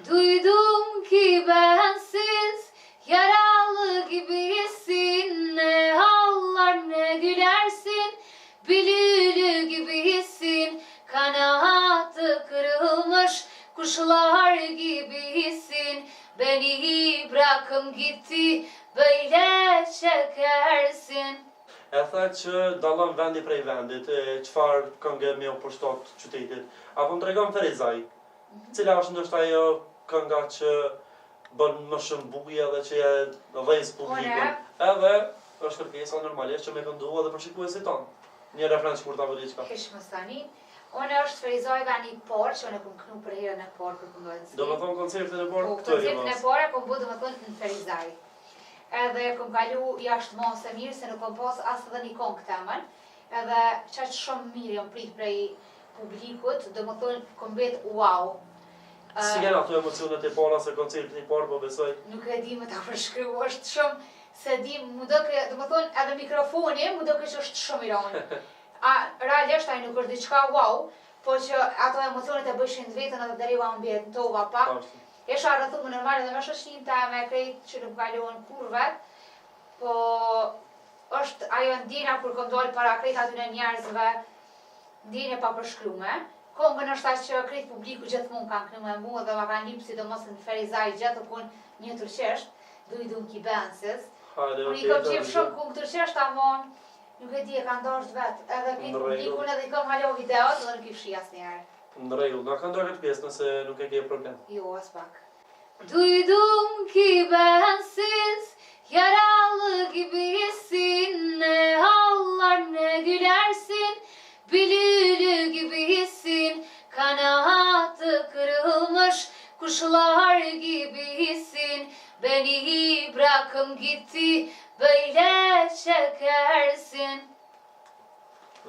Duydum ki bensiz yaralı gibisin. Ne ağlar ne gülersin, bülbül gibisin. Kanatı kırılmış kuşlar gibisin. Beni bırakım gitti, böyle çekersin. E tha që dallon vendi prej vendit, çfarë këngë më u përshtat qytetit. Apo më tregon Ferizaj, cila është ndoshta ajo kënga që bën më shumë buje dhe që e dhëz publikun. Edhe është kërkesa normalisht që me këndu edhe për shikuesit tonë. Një refren që kur ta vëri çka. Kesh më thani. Unë është Ferizaj vani parë që unë kom kënu për herën e parë për këndojnë si. Do më thonë koncertin e parë këtë Koncertin e parë kom bu do më thonë në Ferizaj. Edhe kom kalu jashtë mos e mirë se nuk kom pas as edhe një kong temën. Edhe qaq shumë mirë jam prit prej publikut, do më thonë kom bet wow. Si janë ato emocionet e para se koncertin e parë, po besoj? Nuk e di më ta përshkruaj, është shumë se di, mu do ke, do më thonë edhe mikrofoni, mu do ke që është shumë i ronë. Realisht ai nuk është diçka wow, po që ato emocionet e bëshin të vetën edhe deri u ambientova pak. Esha rrëthumë normal edhe me shoqnin teme, krejt që nuk kaluan kurvet, po është ajo ndjenja kur kom dojnë para krejt atyne njerëzve, ndjenje pa përshkrume. Kongën është aq që krejt publiku gjithmonë kanë kënu me mua dhe ma kanë lipë sidomos në Ferizaj gjithë kun një turqesht, dujdum ki bensis. Unë i kom qef shumë kungë turqesht, amon nuk e di e kanë dasht vetë, edhe krejt publikun edhe i kom halo videot dhe nuk i fshi asnjëherë. Në rregull, na këndoj këtë pjesë nëse nuk e ke problem. Jo, as pak. Duydum ki bensiz yaralı gibisin. Ne ağlar ne gülersin, bülbül gibisin. Kanatı kırılmış kuşlar gibisin. Beni bırakım gitti, böyle çekersin.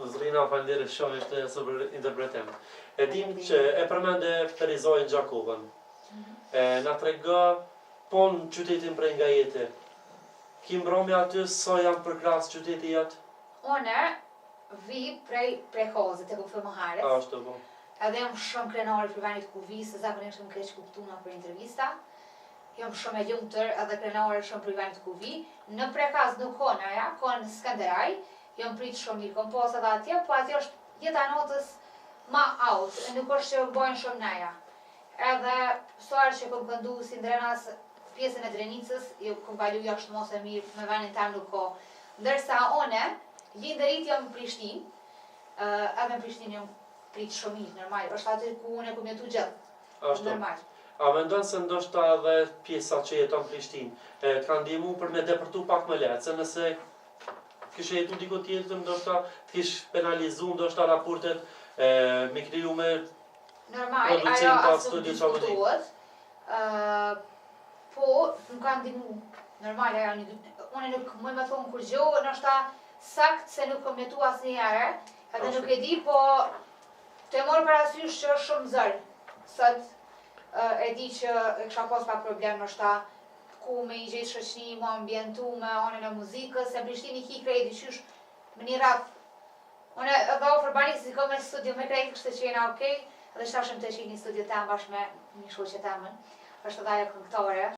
Zrina, faleminderit shumë ishte super interpretim. E dim që e përmende Ferizajën Gjakovën. Na trega po në qytetin prej nga jeti. Ki mbromi aty sa janë për klasë qyteti jatë? Une vi prej Kozit e ku Fëmëhares. Ashtu po. Edhe jam shumë krenari për venit ku vi, se zakonisht më keq kuptuna për intervista. Jam shumë e lumtur edhe krenari shumë për venit ku vi. Në Prekaz nuk kona ja, konë Skanderaj. Jam prit shumë mirë, kom pas edhe atje, po atje është jeta notës ma out, nuk është që bojnë shumë neja. Edhe soarë që kom këndu si ndrenas pjesën e Drenicës, kom kalu jashtë mos e mirë, me venin tem nuk ko. Ndërsa one, linderit jam në Prishtinë, edhe në Prishtinë jam prit shumë mirë, normal, është aty ku unë e kom jetu gjithë, normal. A mendon se ndoshta edhe pjesa që jeton në Prishtinë, të kanë ndihmu për me depërtu pak më lehtë, se nëse kishe jetu diko tjetër, ndoshta t'kish penalizu, ndoshta raportet me kriju me normal, ajo asë nuk diskutohet, po nuk kanë ndihmu, normal, unë nuk mëj me thonë kur gjo, ndoshta sakt se nuk kom jetu asë një herë, edhe nuk e di, po të morë parasysh që është shumë zërë, sot e di që e kësha pas pak problem, ndoshta ku me i gjithë shoqni, mu ambientu me anën e muzikës, se Prishtini ki krejt i qysh më një rap. Unë edhe ofër bani si kom në studio me krejt, kështë që jena okej, edhe shtashëm të qik një studio tem bashkë me një shoqe temën, është edhe ajo këngëtare.